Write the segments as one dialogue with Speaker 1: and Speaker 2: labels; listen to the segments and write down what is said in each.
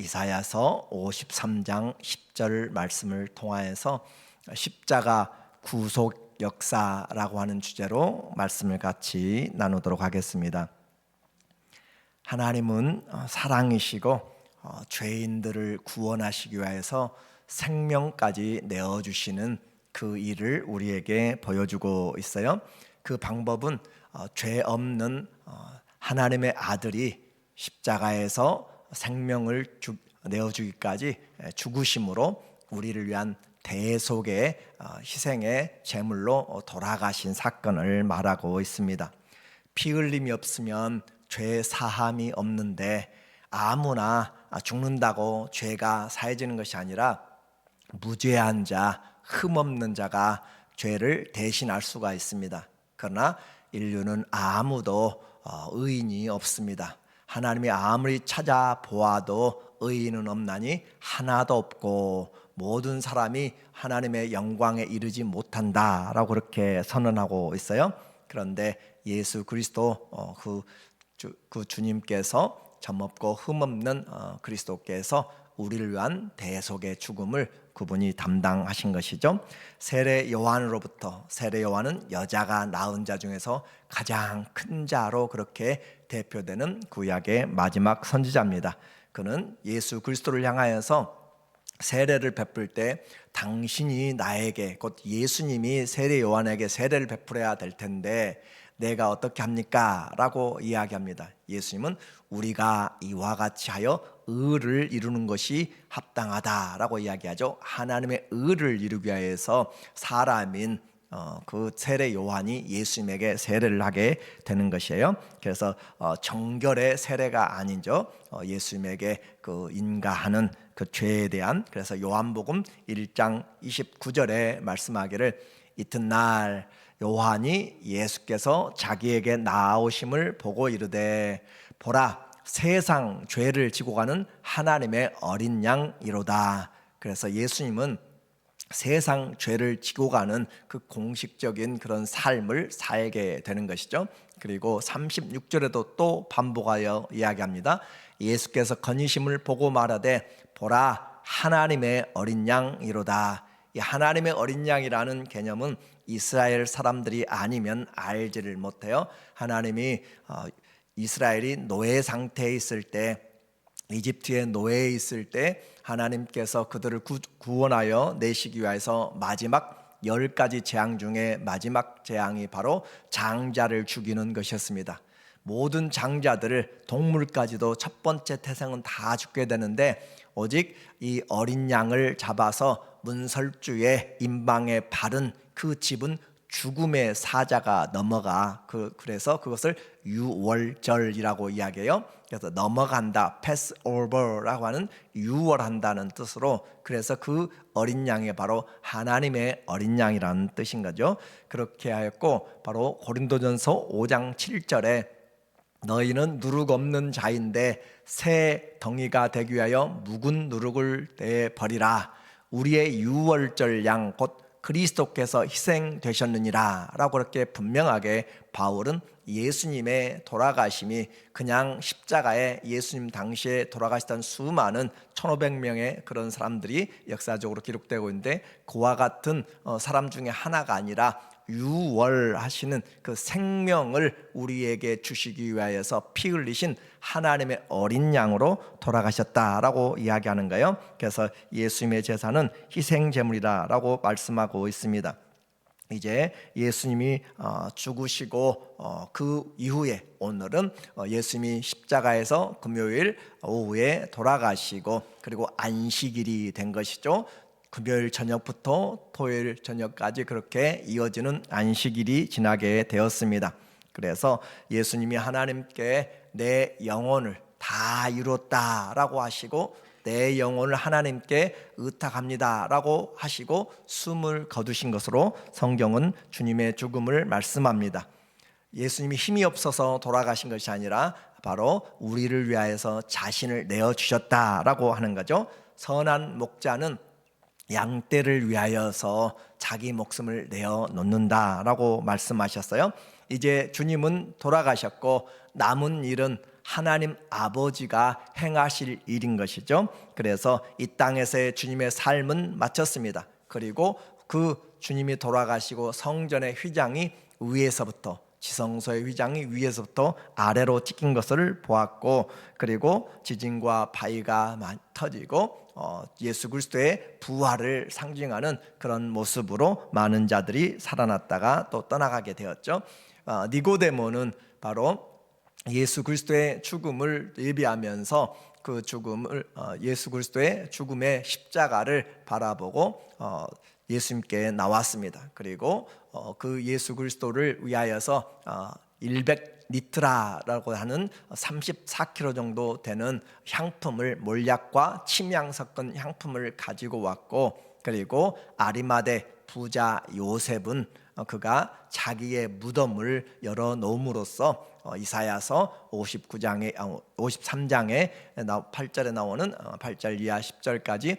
Speaker 1: 이사야서 53장 10절 말씀을 통하여서 십자가 구속 역사라고 하는 주제로 말씀을 같이 나누도록 하겠습니다. 하나님은 사랑이시고 죄인들을 구원하시기 위해서 생명까지 내어주시는 그 일을 우리에게 보여주고 있어요. 그 방법은 죄 없는 하나님의 아들이 십자가에서 생명을 내어주기까지 죽으심으로 우리를 위한 대속의 희생의 제물로 돌아가신 사건을 말하고 있습니다. 피 흘림이 없으면 죄 사함이 없는데 아무나 죽는다고 죄가 사해지는 것이 아니라 무죄한 자, 흠없는 자가 죄를 대신할 수가 있습니다. 그러나 인류는 아무도 의인이 없습니다. 하나님이 아무리 찾아보아도 의인은 없나니 하나도 없고 모든 사람이 하나님의 영광에 이르지 못한다라고 그렇게 선언하고 있어요. 그런데 예수 그리스도 그 주님께서 점없고 흠없는 그리스도께서 우리를 위한 대속의 죽음을 그분이 담당하신 것이죠. 세례 요한으로부터, 세례 요한은 여자가 낳은 자 중에서 가장 큰 자로 그렇게 대표되는 구약의 마지막 선지자입니다. 그는 예수 그리스도를 향하여서 세례를 베풀 때 당신이 나에게, 곧 예수님이 세례 요한에게 세례를 베풀어야 될 텐데 내가 어떻게 합니까? 라고 이야기합니다. 예수님은 우리가 이와 같이 하여 의를 이루는 것이 합당하다라고 이야기하죠. 하나님의 의를 이루기 위해서 사람인 그 세례 요한이 예수님에게 세례를 하게 되는 것이에요. 그래서 정결의 세례가 아니죠. 예수님에게 그 인가하는 그 죄에 대한, 그래서 요한복음 1장 29절에 말씀하기를 이튿날 요한이 예수께서 자기에게 나아오심을 보고 이르되 보라 세상 죄를 지고 가는 하나님의 어린 양이로다. 그래서 예수님은 세상 죄를 지고 가는 그 공식적인 그런 삶을 살게 되는 것이죠. 그리고 36절에도 또 반복하여 이야기합니다. 예수께서 건이심을 보고 말하되 보라 하나님의 어린 양이로다. 이 하나님의 어린 양이라는 개념은 이스라엘 사람들이 아니면 알지를 못해요. 하나님이 이스라엘이 노예 상태에 있을 때, 이집트의 노예에 있을 때 하나님께서 그들을 구원하여 내시기 위해서 마지막 10가지 재앙 중에 마지막 재앙이 바로 장자를 죽이는 것이었습니다. 모든 장자들을, 동물까지도 첫 번째 태생은 다 죽게 되는데 오직 이 어린 양을 잡아서 문설주의 임방에 바른 그 집은 죽음의 사자가 넘어가. 그래서 그것을 유월절이라고 이야기해요. 그래서 넘어간다, pass over라고 하는 유월한다는 뜻으로, 그래서 그 어린 양이 바로 하나님의 어린 양이라는 뜻인 거죠. 그렇게 하였고 바로 고린도전서 5장 7절에 너희는 누룩 없는 자인데 새 덩이가 되기 위하여 묵은 누룩을 내버리라. 우리의 유월절 양 곧 그리스도께서 희생되셨느니라 라고 그렇게 분명하게 바울은 예수님의 돌아가심이 그냥 십자가에 예수님 당시에 돌아가시던 수많은 1500명의 그런 사람들이 역사적으로 기록되고 있는데 그와 같은 사람 중에 하나가 아니라 유월하시는 그 생명을 우리에게 주시기 위하여서 피 흘리신 하나님의 어린 양으로 돌아가셨다라고 이야기하는 거예요. 그래서 예수님의 제사는 희생제물이라고 말씀하고 있습니다. 이제 예수님이 죽으시고 그 이후에 오늘은 예수님이 십자가에서 금요일 오후에 돌아가시고 그리고 안식일이 된 것이죠. 금요일 저녁부터 토요일 저녁까지 그렇게 이어지는 안식일이 지나게 되었습니다. 그래서 예수님이 하나님께 내 영혼을 다 이뤘다라고 하시고 내 영혼을 하나님께 의탁합니다라고 하시고 숨을 거두신 것으로 성경은 주님의 죽음을 말씀합니다. 예수님이 힘이 없어서 돌아가신 것이 아니라 바로 우리를 위하여서 자신을 내어주셨다라고 하는 거죠. 선한 목자는 양떼를 위하여서 자기 목숨을 내어놓는다라고 말씀하셨어요. 이제 주님은 돌아가셨고 남은 일은 하나님 아버지가 행하실 일인 것이죠. 그래서 이 땅에서의 주님의 삶은 마쳤습니다. 그리고 그 주님이 돌아가시고 성전의 휘장이 위에서부터, 지성소의 휘장이 위에서부터 아래로 찢긴 것을 보았고, 그리고 지진과 바위가 터지고 예수 그리스도의 부활을 상징하는 그런 모습으로 많은 자들이 살아났다가 또 떠나가게 되었죠. 니고데모는 바로 예수 그리스도의 죽음을 예비하면서 그 죽음을 예수 그리스도의 죽음의 십자가를 바라보고 예수님께 나왔습니다. 그리고 그 예수 그리스도를 위하여서 100리트라라고 하는 34kg 정도 되는 향품을, 몰약과 침향 섞은 향품을 가지고 왔고, 그리고 아리마대 부자 요셉은 그가 자기의 무덤을 열어 놓음으로써 이사야서 53장에 8절에 나오는 8절 이하 10절까지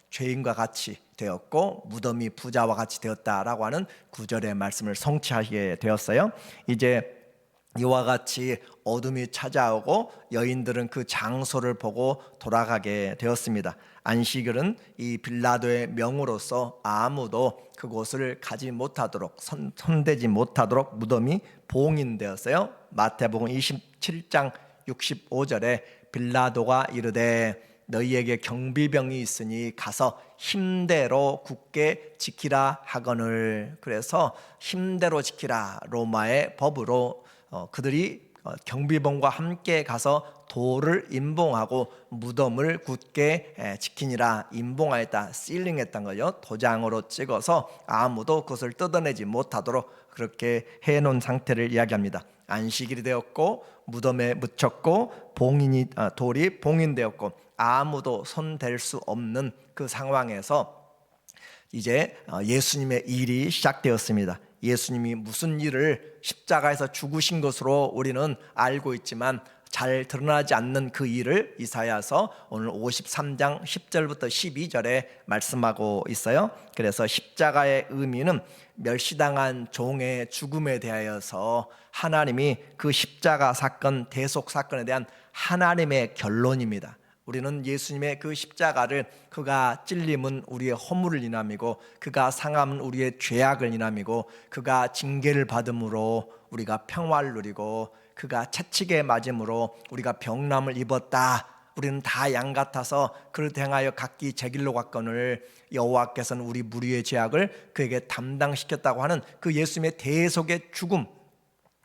Speaker 1: 죄인과 같이 되었고 무덤이 부자와 같이 되었다라고 하는 9절의 말씀을 성취하게 되었어요. 이제 이와 같이 어둠이 찾아오고 여인들은 그 장소를 보고 돌아가게 되었습니다. 안식일은 이 빌라도의 명으로서 아무도 그곳을 가지 못하도록, 손대지 못하도록 무덤이 봉인되었어요. 마태복음 27장 65절에 빌라도가 이르되 너희에게 경비병이 있으니 가서 힘대로 굳게 지키라 하거늘. 그래서 힘대로 지키라, 로마의 법으로 그들이 경비병과 함께 가서 돌을 임봉하고 무덤을 굳게 지키니라. 임봉하였다, 실링했던 거죠. 도장으로 찍어서 아무도 그것을 뜯어내지 못하도록 그렇게 해놓은 상태를 이야기합니다. 안식일이 되었고 무덤에 묻혔고 돌이 봉인되었고 아무도 손댈 수 없는 그 상황에서 이제 예수님의 일이 시작되었습니다. 예수님이 무슨 일을 십자가에서 죽으신 것으로 우리는 알고 있지만 잘 드러나지 않는 그 일을 이사야서 오늘 53장 10절부터 12절에 말씀하고 있어요. 그래서 십자가의 의미는 멸시당한 종의 죽음에 대하여서 하나님이 그 십자가 사건, 대속 사건에 대한 하나님의 결론입니다. 우리는 예수님의 그 십자가를, 그가 찔림은 우리의 허물을 인함이고 그가 상함은 우리의 죄악을 인함이고 그가 징계를 받음으로 우리가 평화를 누리고 그가 채찍에 맞음으로 우리가 병남을 입었다. 우리는 다 양 같아서 그를 행하여 각기 제 길로 갔거늘 여호와께서는 우리 무리의 죄악을 그에게 담당시켰다고 하는 그 예수님의 대속의 죽음,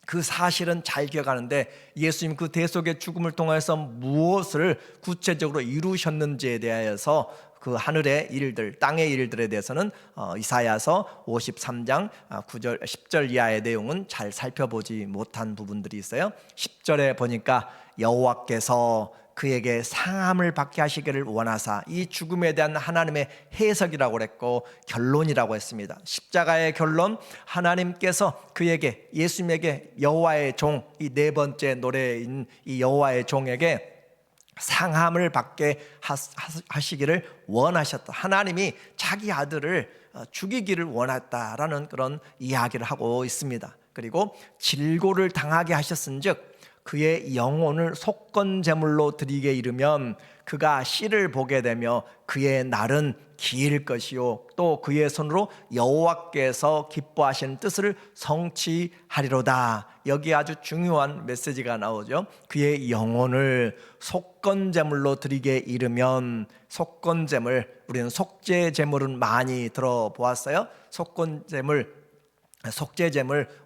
Speaker 1: 그 사실은 잘 기억하는데 예수님 그 대속의 죽음을 통해서 무엇을 구체적으로 이루셨는지에 대하여서 그 하늘의 일들, 땅의 일들에 대해서는 이사야서 53장 9절, 10절 이하의 내용은 잘 살펴보지 못한 부분들이 있어요. 10절에 보니까 여호와께서 그에게 상함을 받게 하시기를 원하사, 이 죽음에 대한 하나님의 해석이라고 그랬고 결론이라고 했습니다. 십자가의 결론, 하나님께서 그에게, 예수님에게 여호와의 종, 이 네 번째 노래인 이 여호와의 종에게 상함을 받게 하시기를 원하셨다. 하나님이 자기 아들을 죽이기를 원했다라는 그런 이야기를 하고 있습니다. 그리고 질고를 당하게 하셨은즉 그의 영혼을 속건제물로 드리게 이르면 그가 씨를 보게 되며 그의 날은 길 것이요 또 그의 손으로 여호와께서 기뻐하시는 뜻을 성취하리로다. 여기 아주 중요한 메시지가 나오죠. 그의 영혼을 속건제물로 드리게 이르면, 속건제물, 우리는 속죄제물은 많이 들어보았어요. 속죄제물,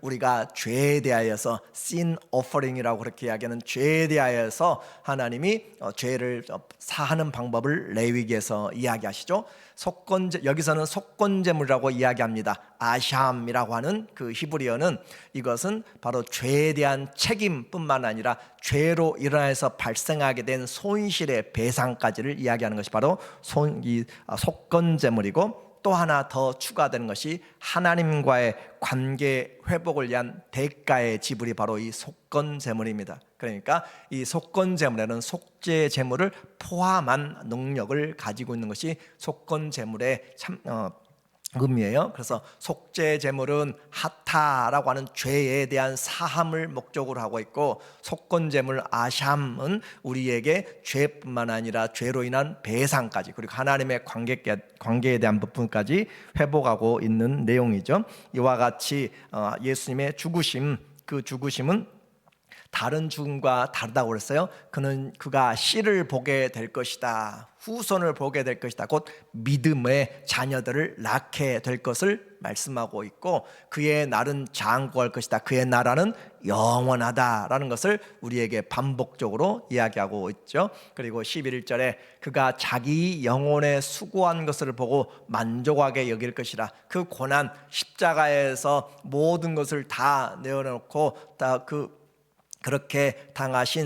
Speaker 1: 우리가 죄에 대하여서 sin offering이라고 그렇게 이야기하는 죄에 대하여서 하나님이 죄를 사하는 방법을 레위기에서 이야기하시죠. 여기서는 속건제물이라고 이야기합니다. 아샴이라고 하는 그 히브리어는, 이것은 바로 죄에 대한 책임뿐만 아니라 죄로 일어나서 발생하게 된 손실의 배상까지를 이야기하는 것이 바로 속건제물이고, 또 하나 더 추가되는 것이 하나님과의 관계 회복을 위한 대가의 지불이 바로 이 속건제물입니다. 그러니까 이 속건제물에는 속죄제물을 포함한 능력을 가지고 있는 것이 속건제물의 의미예요. 그래서 속죄 제물은 하타라고 하는 죄에 대한 사함을 목적으로 하고 있고, 속건 제물 아샴은 우리에게 죄뿐만 아니라 죄로 인한 배상까지, 그리고 하나님의 관계에 대한 부분까지 회복하고 있는 내용이죠. 이와 같이 예수님의 죽으심, 그 죽으심은 다른 죽음과 다르다고 그랬어요. 그가 씨를 보게 될 것이다, 후손을 보게 될 것이다, 곧 믿음의 자녀들을 낳게 될 것을 말씀하고 있고, 그의 날은 장구할 것이다, 그의 나라는 영원하다라는 것을 우리에게 반복적으로 이야기하고 있죠. 그리고 11절에 그가 자기 영혼에 수고한 것을 보고 만족하게 여길 것이라. 그 고난, 십자가에서 모든 것을 다 내어놓고 그렇게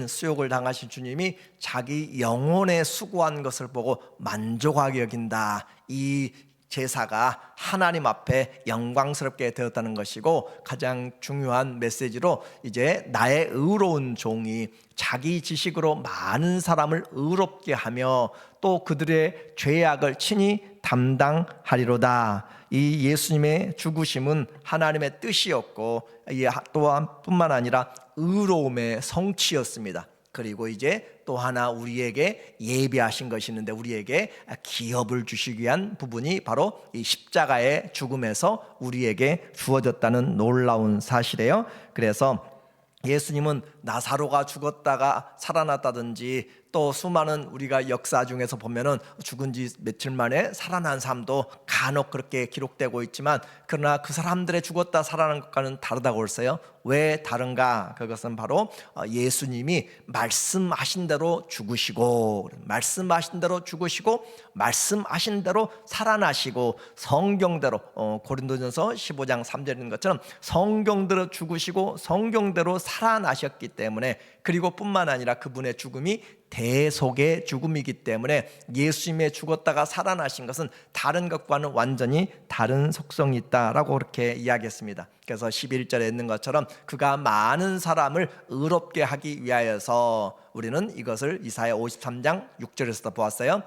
Speaker 1: 수욕을 당하신 주님이 자기 영혼에 수고한 것을 보고 만족하게 여긴다. 이 제사가 하나님 앞에 영광스럽게 되었다는 것이고, 가장 중요한 메시지로 이제 나의 의로운 종이 자기 지식으로 많은 사람을 의롭게 하며 또 그들의 죄악을 친히 담당하리로다. 이 예수님의 죽으심은 하나님의 뜻이었고, 또한 뿐만 아니라 의로움의 성취였습니다. 그리고 이제 또 하나 우리에게 예비하신 것이 있는데, 우리에게 기업을 주시기 위한 부분이 바로 이 십자가의 죽음에서 우리에게 주어졌다는 놀라운 사실이에요. 그래서 예수님은 나사로가 죽었다가 살아났다든지, 또 수많은 우리가 역사 중에서 보면은 죽은 지 며칠 만에 살아난 사람도 간혹 그렇게 기록되고 있지만, 그러나 그 사람들의 죽었다 살아난 것과는 다르다고 했어요. 왜 다른가? 그것은 바로 예수님이 말씀하신 대로 죽으시고, 말씀하신 대로 살아나시고, 성경대로 고린도전서 15장 3절인 것처럼 성경대로 죽으시고 성경대로 살아나셨기 때문에, 그리고 뿐만 아니라 그분의 죽음이 대속의 죽음이기 때문에 예수님의 죽었다가 살아나신 것은 다른 것과는 완전히 다른 속성이 있다라고 그렇게 이야기했습니다. 그래서 11절에 있는 것처럼 그가 많은 사람을 의롭게 하기 위하여서, 우리는 이것을 이사야 53장 6절에서도 보았어요.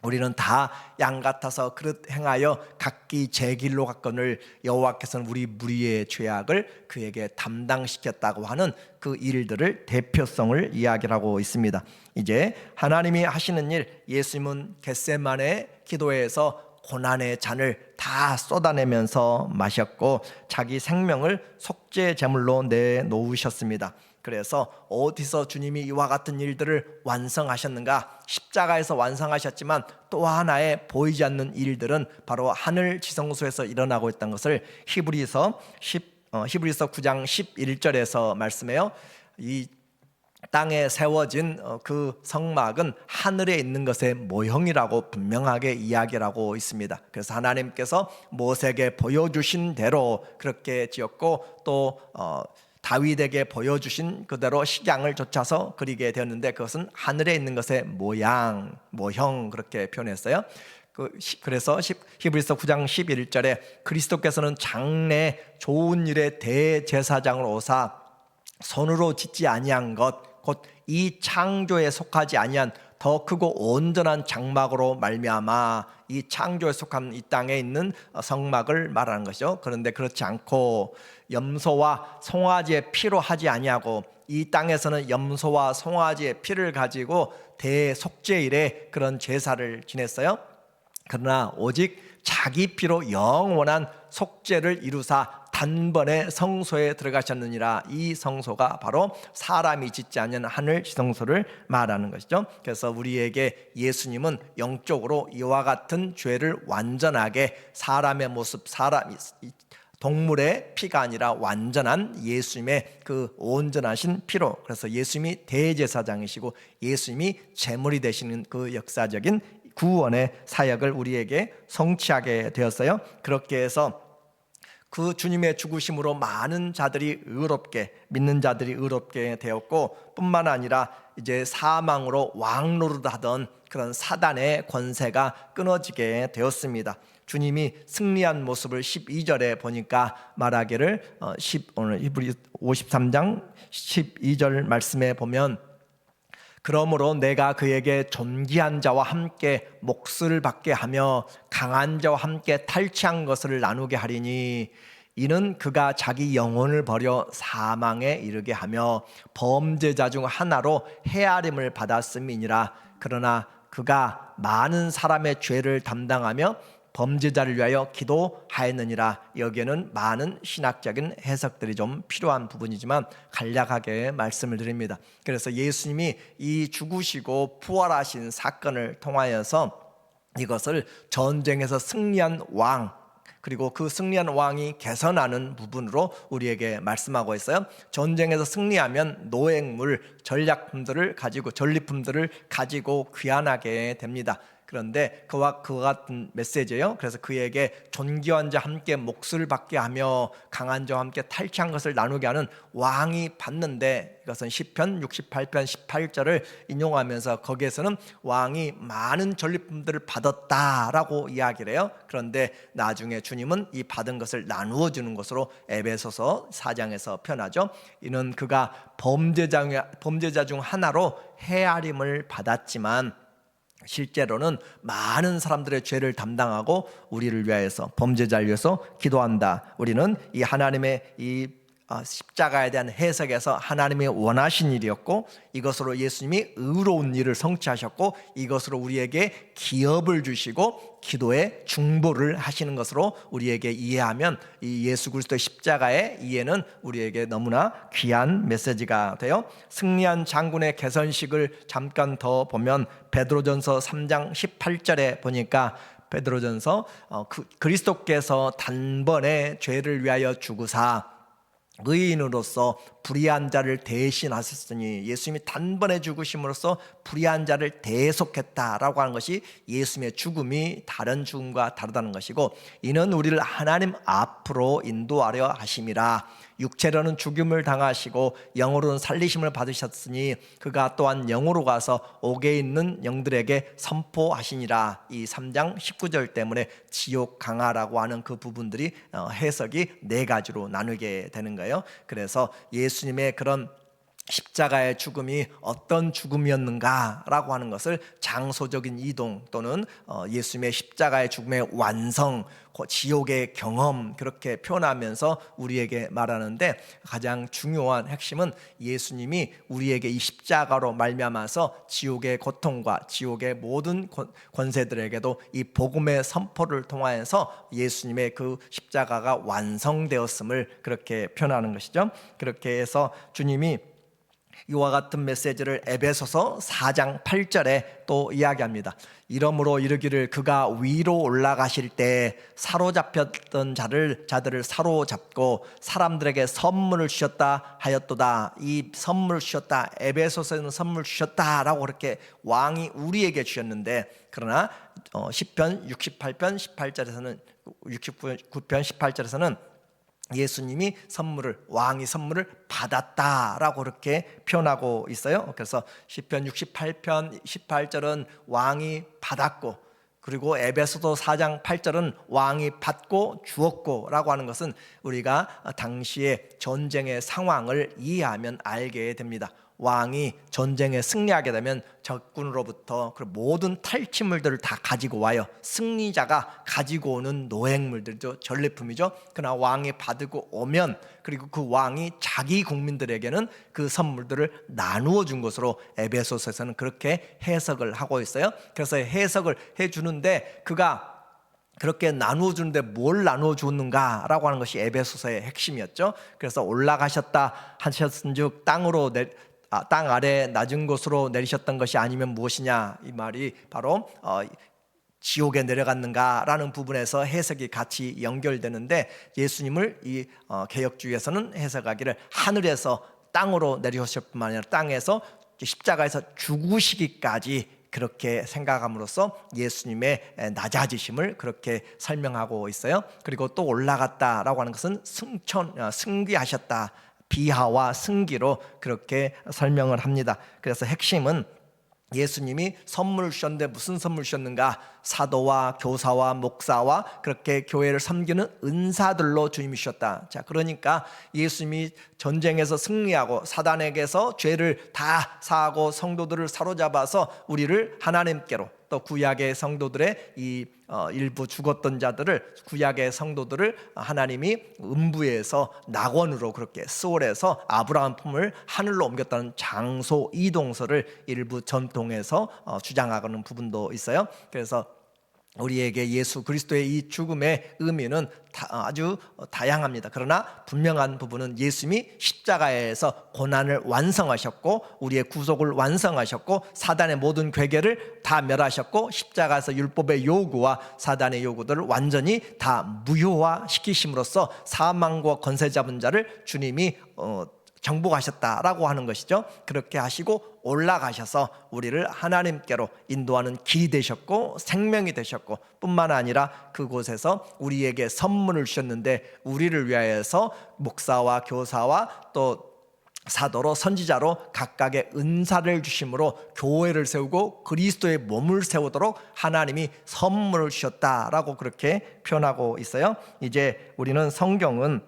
Speaker 1: 우리는 다 양 같아서 그릇 행하여 각기 제 길로 갔거늘 여호와께서는 우리 무리의 죄악을 그에게 담당시켰다고 하는 그 일들을, 대표성을 이야기하고 있습니다. 이제 하나님이 하시는 일, 예수님은 겟세마네 기도에서 고난의 잔을 다 쏟아내면서 마셨고 자기 생명을 속죄 제물로 내놓으셨습니다. 그래서 어디서 주님이 이와 같은 일들을 완성하셨는가? 십자가에서 완성하셨지만 또 하나의 보이지 않는 일들은 바로 하늘 지성소에서 일어나고 있다는 것을 히브리서 9장 11절에서 말씀해요. 이 땅에 세워진 그 성막은 하늘에 있는 것의 모형이라고 분명하게 이야기를 하고 있습니다. 그래서 하나님께서 모세에게 보여주신 대로 그렇게 지었고, 또 다윗에게 보여주신 그대로 식양을 좇아서 그리게 되었는데, 그것은 하늘에 있는 것의 모형 그렇게 표현했어요. 그래서 히브리서 9장 11절에 그리스도께서는 장래 좋은 일의 대제사장으로 오사 손으로 짓지 아니한 것, 곧 이 창조에 속하지 아니한 더 크고 온전한 장막으로 말미암아, 이 창조에 속한 이 땅에 있는 성막을 말하는 것이죠. 그런데 그렇지 않고 염소와 송아지의 피로 하지 아니하고, 이 땅에서는 염소와 송아지의 피를 가지고 대속죄일에 그런 제사를 지냈어요. 그러나 오직 자기 피로 영원한 속죄를 이루사 단번에 성소에 들어가셨느니라. 이 성소가 바로 사람이 짓지 않는 하늘 지성소를 말하는 것이죠. 그래서 우리에게 예수님은 영적으로 이와 같은 죄를 완전하게, 사람의 모습, 동물의 피가 아니라 완전한 예수님의 그 온전하신 피로, 그래서 예수님이 대제사장이시고 예수님이 제물이 되시는 그 역사적인 구원의 사역을 우리에게 성취하게 되었어요. 그렇게 해서 그 주님의 죽으심으로 많은 자들이 믿는 자들이 의롭게 되었고, 뿐만 아니라 이제 사망으로 왕노릇하던 그런 사단의 권세가 끊어지게 되었습니다. 주님이 승리한 모습을 12절에 보니까 말하기를, 오늘 히브리 53장 12절 말씀에 보면 그러므로 내가 그에게 존귀한 자와 함께 몫을 받게 하며 강한 자와 함께 탈취한 것을 나누게 하리니 이는 그가 자기 영혼을 버려 사망에 이르게 하며 범죄자 중 하나로 헤아림을 받았음이니라. 그러나 그가 많은 사람의 죄를 담당하며 범죄자를 위하여 기도하였느니라. 여기에는 많은 신학적인 해석들이 좀 필요한 부분이지만 간략하게 말씀을 드립니다. 그래서 예수님이 이 죽으시고 부활하신 사건을 통하여서 이것을 전쟁에서 승리한 왕, 그리고 그 승리한 왕이 개선하는 부분으로 우리에게 말씀하고 있어요. 전쟁에서 승리하면 노획물, 전략품들을 가지고 전리품들을 가지고 귀환하게 됩니다. 그런데 그와 같은 메시지예요. 그래서 그에게 존귀한 자 함께 몫을 받게 하며 강한 자와 함께 탈취한 것을 나누게 하는 왕이 받는데, 이것은 시편 68편 18절을 인용하면서 거기에서는 왕이 많은 전리품들을 받았다라고 이야기를 해요. 그런데 나중에 주님은 이 받은 것을 나누어 주는 것으로 에베소서 4장에서 표현하죠. 이는 그가 범죄자 중 하나로 헤아림을 받았지만 실제로는 많은 사람들의 죄를 담당하고 우리를 위하여서, 범죄자를 위해서 기도한다. 우리는 이 하나님의 이 십자가에 대한 해석에서 하나님이 원하신 일이었고, 이것으로 예수님이 의로운 일을 성취하셨고, 이것으로 우리에게 기업을 주시고 기도에 중보를 하시는 것으로 우리에게 이해하면 이 예수 그리스도의 십자가의 이해는 우리에게 너무나 귀한 메시지가 돼요. 승리한 장군의 개선식을 잠깐 더 보면 베드로전서 3장 18절에 보니까 베드로전서 그리스도께서 단번에 죄를 위하여 죽으사 의인으로서 불의한 자를 대신하셨으니, 예수님이 단번에 죽으심으로써 불의한 자를 대속했다라고 하는 것이 예수님의 죽음이 다른 죽음과 다르다는 것이고, 이는 우리를 하나님 앞으로 인도하려 하심이라. 육체로는 죽음을 당하시고 영으로는 살리심을 받으셨으니 그가 또한 영으로 가서 옥에 있는 영들에게 선포하시니라. 이 3장 19절 때문에 지옥 강하라고 하는 그 부분들이 해석이 네 가지로 나누게 되는 거예요. 그래서 예수님의 그런 십자가의 죽음이 어떤 죽음이었는가라고 하는 것을 장소적인 이동 또는 예수님의 십자가의 죽음의 완성, 지옥의 경험, 그렇게 표현하면서 우리에게 말하는데, 가장 중요한 핵심은 예수님이 우리에게 이 십자가로 말미암아서 지옥의 고통과 지옥의 모든 권세들에게도 이 복음의 선포를 통하여서 예수님의 그 십자가가 완성되었음을 그렇게 표현하는 것이죠. 그렇게 해서 주님이 이와 같은 메시지를 에베소서 4장 8절에 또 이야기합니다. 이러므로 이르기를 그가 위로 올라가실 때 사로잡혔던 자들을 사로잡고 사람들에게 선물을 주셨다 하였도다. 이 선물을 주셨다, 에베소서에는 선물을 주셨다라고 그렇게 왕이 우리에게 주셨는데, 그러나 시편 68편 18절에서는 69편 18절에서는 예수님이 왕이 선물을 받았다라고 그렇게 표현하고 있어요. 그래서 시편 68편 18절은 왕이 받았고, 그리고 에베소서 4장 8절은 왕이 받고 주었고 라고 하는 것은 우리가 당시의 전쟁의 상황을 이해하면 알게 됩니다. 왕이 전쟁에 승리하게 되면 적군으로부터 그 모든 탈취물들을 다 가지고 와요. 승리자가 가지고 오는 노획물들이죠, 전리품이죠. 그러나 왕이 받고 오면, 그리고 그 왕이 자기 국민들에게는 그 선물들을 나누어 준 것으로 에베소서에서는 그렇게 해석을 하고 있어요. 그래서 해석을 해주는데, 그가 그렇게 나누어 주는데 뭘 나누어 주었는가라고 하는 것이 에베소서의 핵심이었죠. 그래서 올라가셨다 하셨은즉 땅 아래 낮은 곳으로 내리셨던 것이 아니면 무엇이냐, 이 말이 바로 지옥에 내려갔는가라는 부분에서 해석이 같이 연결되는데, 예수님을 이 개혁주의에서는 해석하기를 하늘에서 땅으로 내려오셨을 뿐만 아니라 땅에서 십자가에서 죽으시기까지 그렇게 생각함으로써 예수님의 낮아지심을 그렇게 설명하고 있어요. 그리고 또 올라갔다라고 하는 것은 승귀하셨다, 비하와 승기로 그렇게 설명을 합니다. 그래서 핵심은 예수님이 선물을 주셨는데 무슨 선물 주셨는가? 사도와 교사와 목사와 그렇게 교회를 섬기는 은사들로 주님이 주셨다. 자, 그러니까 예수님이 전쟁에서 승리하고 사단에게서 죄를 다 사하고 성도들을 사로잡아서 우리를 하나님께로, 또 구약의 성도들의 이 일부 죽었던 자들을, 구약의 성도들을 하나님이 음부에서 낙원으로, 그렇게 스올에서 아브라함 품을 하늘로 옮겼다는 장소 이동설을 일부 전통에서 주장하는 부분도 있어요. 그래서 우리에게 예수 그리스도의 이 죽음의 의미는 아주 다양합니다. 그러나 분명한 부분은 예수님이 십자가에서 고난을 완성하셨고 우리의 구속을 완성하셨고 사단의 모든 괴계를 다 멸하셨고 십자가에서 율법의 요구와 사단의 요구들을 완전히 다 무효화시키심으로써 사망과 권세 잡은 자를 주님이 정복하셨다라고 하는 것이죠. 그렇게 하시고 올라가셔서 우리를 하나님께로 인도하는 길이 되셨고 생명이 되셨고, 뿐만 아니라 그곳에서 우리에게 선물을 주셨는데 우리를 위하여서 목사와 교사와 또 사도로 선지자로 각각의 은사를 주심으로 교회를 세우고 그리스도의 몸을 세우도록 하나님이 선물을 주셨다라고 그렇게 표현하고 있어요. 이제 우리는 성경은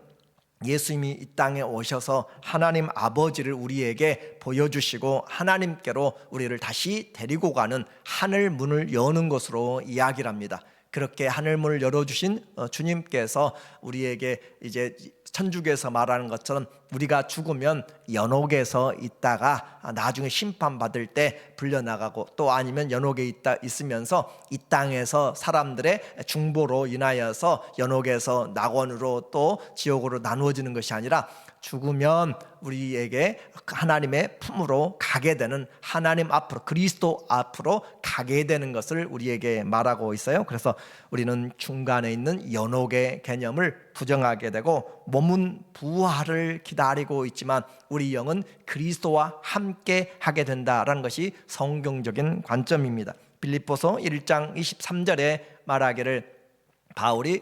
Speaker 1: 예수님이 이 땅에 오셔서 하나님 아버지를 우리에게 보여주시고 하나님께로 우리를 다시 데리고 가는 하늘 문을 여는 것으로 이야기를 합니다. 그렇게 하늘 문을 열어주신 주님께서 우리에게 이제 천주교에서 말하는 것처럼 우리가 죽으면 연옥에서 있다가 나중에 심판받을 때 불려나가고, 또 아니면 연옥에 있으면서 이 땅에서 사람들의 중보로 인하여서 연옥에서 낙원으로 또 지옥으로 나누어지는 것이 아니라 죽으면 우리에게 하나님의 품으로 가게 되는, 하나님 앞으로, 그리스도 앞으로 가게 되는 것을 우리에게 말하고 있어요. 그래서 우리는 중간에 있는 연옥의 개념을 부정하게 되고 몸은 부활을 기다리고 있지만 우리 영은 그리스도와 함께 하게 된다라는 것이 성경적인 관점입니다. 빌립보서 1장 23절에 말하기를, 바울이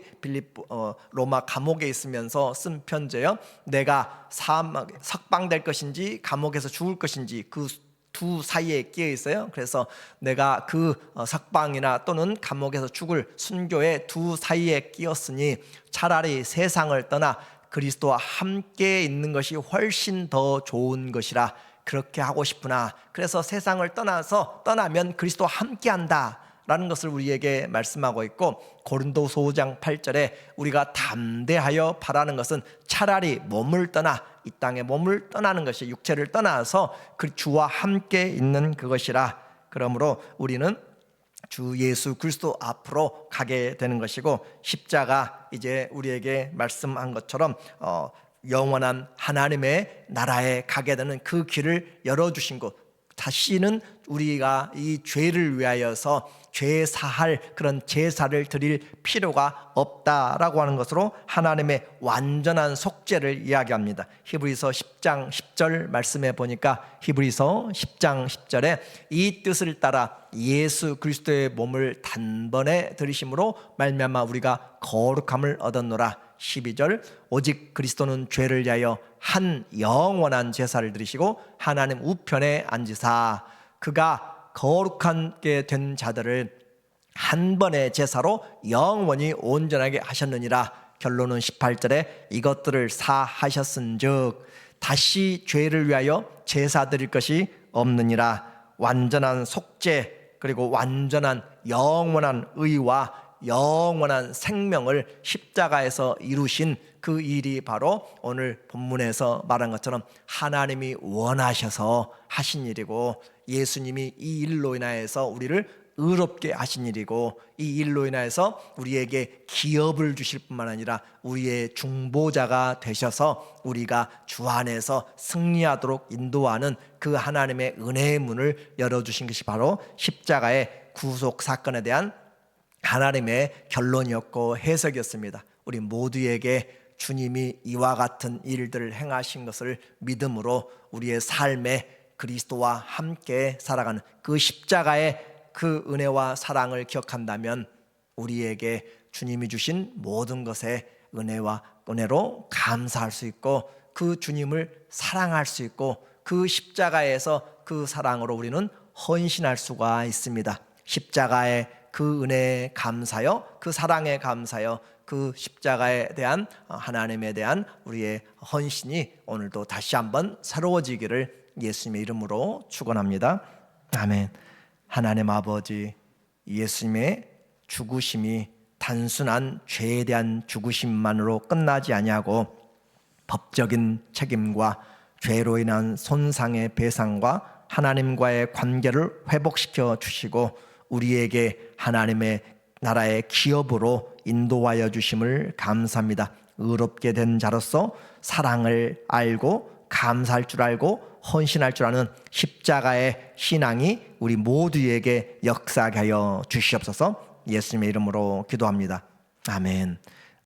Speaker 1: 로마 감옥에 있으면서 쓴 편지예요. 내가 석방될 것인지 감옥에서 죽을 것인지 그 두 사이에 끼어 있어요. 그래서 내가 그 석방이나 또는 감옥에서 죽을 순교의 두 사이에 끼었으니 차라리 세상을 떠나 그리스도와 함께 있는 것이 훨씬 더 좋은 것이라 그렇게 하고 싶으나, 그래서 세상을 떠나면 그리스도와 함께 한다 라는 것을 우리에게 말씀하고 있고, 고린도서 5장 8절에 우리가 담대하여 바라는 것은 차라리 몸을 떠나, 이 땅의 몸을 떠나는 것이, 육체를 떠나서 그 주와 함께 있는 그것이라. 그러므로 우리는 주 예수 그리스도 앞으로 가게 되는 것이고, 십자가 이제 우리에게 말씀한 것처럼 영원한 하나님의 나라에 가게 되는 그 길을 열어주신 것, 다시는 우리가 이 죄를 위하여서 죄 사할 그런 제사를 드릴 필요가 없다라고 하는 것으로 하나님의 완전한 속죄를 이야기합니다. 히브리서 10장 10절 말씀해 보니까, 히브리서 10장 10절에 이 뜻을 따라 예수 그리스도의 몸을 단번에 들이심으로 말미암아 우리가 거룩함을 얻었노라. 12절, 오직 그리스도는 죄를 위하여 한 영원한 제사를 드리시고 하나님 우편에 앉으사 그가 거룩하게 된 자들을 한 번의 제사로 영원히 온전하게 하셨느니라. 결론은 18절에 이것들을 사하셨은즉 다시 죄를 위하여 제사 드릴 것이 없느니라. 완전한 속죄, 그리고 완전한 영원한 의와 영원한 생명을 십자가에서 이루신 그 일이 바로 오늘 본문에서 말한 것처럼 하나님이 원하셔서 하신 일이고, 예수님이 이 일로 인하여서 우리를 의롭게 하신 일이고, 이 일로 인하여서 우리에게 기업을 주실 뿐만 아니라 우리의 중보자가 되셔서 우리가 주 안에서 승리하도록 인도하는 그 하나님의 은혜의 문을 열어주신 것이 바로 십자가의 구속 사건에 대한 하나님의 결론이었고 해석이었습니다. 우리 모두에게 주님이 이와 같은 일들을 행하신 것을 믿음으로 우리의 삶에 그리스도와 함께 살아가는 그 십자가의 그 은혜와 사랑을 기억한다면 우리에게 주님이 주신 모든 것에 은혜로 감사할 수 있고, 그 주님을 사랑할 수 있고, 그 십자가에서 그 사랑으로 우리는 헌신할 수가 있습니다. 십자가의 그 은혜에 감사요, 그 사랑에 감사요, 그 십자가에 대한 하나님에 대한 우리의 헌신이 오늘도 다시 한번 새로워지기를 예수님의 이름으로 축원합니다. 아멘. 하나님 아버지, 예수님의 죽으심이 단순한 죄에 대한 죽으심만으로 끝나지 아니하고 법적인 책임과 죄로 인한 손상의 배상과 하나님과의 관계를 회복시켜 주시고 우리에게 하나님의 나라의 기업으로 인도하여 주심을 감사합니다. 의롭게 된 자로서 사랑을 알고 감사할 줄 알고 헌신할 줄 아는 십자가의 신앙이 우리 모두에게 역사하게 하여 주시옵소서. 예수님의 이름으로 기도합니다. 아멘.